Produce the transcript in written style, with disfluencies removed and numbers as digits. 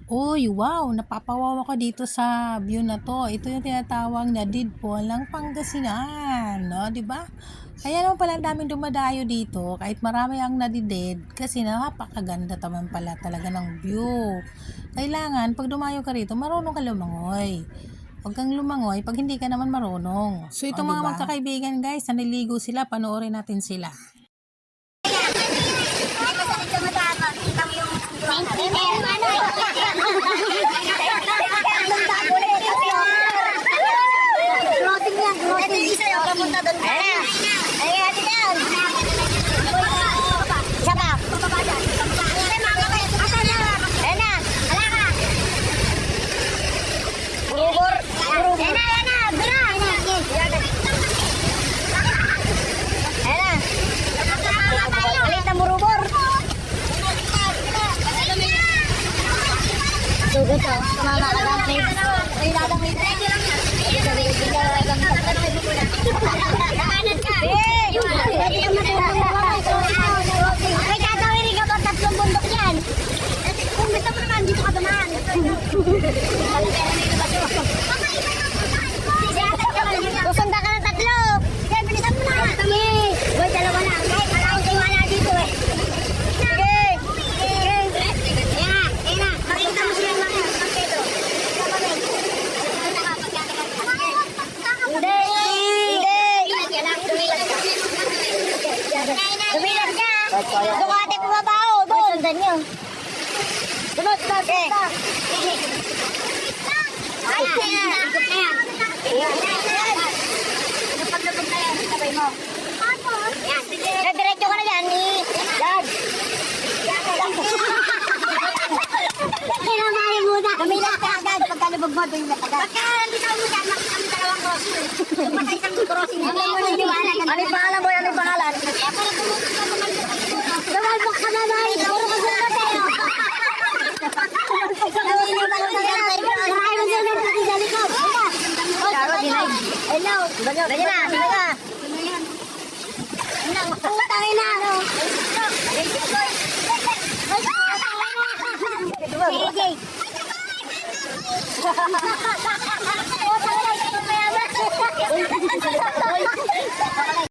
Uy, wow! Napapawaw ako dito sa view na to. Ito yung tinatawag na Didpol ng Pangasinan, no, 'di ba? Kaya naman pala ang daming dumadayo dito kahit marami ang nadided kasi napakaganda naman pala talaga ng view. Kailangan pag dumayo ka rito, marunong ka lumangoy. Huwag kang lumangoy pag hindi ka naman marunong. So itong mga magkakaibigan guys, naliligo sila, panoorin natin sila. Susunda ka ng tatlo. Kaya bilisan mo na. Boy, dalawa na. Kahit malaking tiwala dito eh. Sige. Ayan na. Makita mo siya mga magpedo. Hindi. Dumilag ka. Doon ka ate pumabao. Doon. Sundan niyo. Sunod. Okay. Diretso ka na dyan, Dad. Kinamahin mo na. Kamila ka agad. Pagka nabog mo, doon na agad. Pagka nandito mo dyan, makita kami dalawang crossing. Pagka isang crossing. Ano yung pangalan mo? Ano yung pangalan? Lumalbok ka na, Nay. Puro ka sunod sa'yo. Hello. Ganyan na. Utangin na.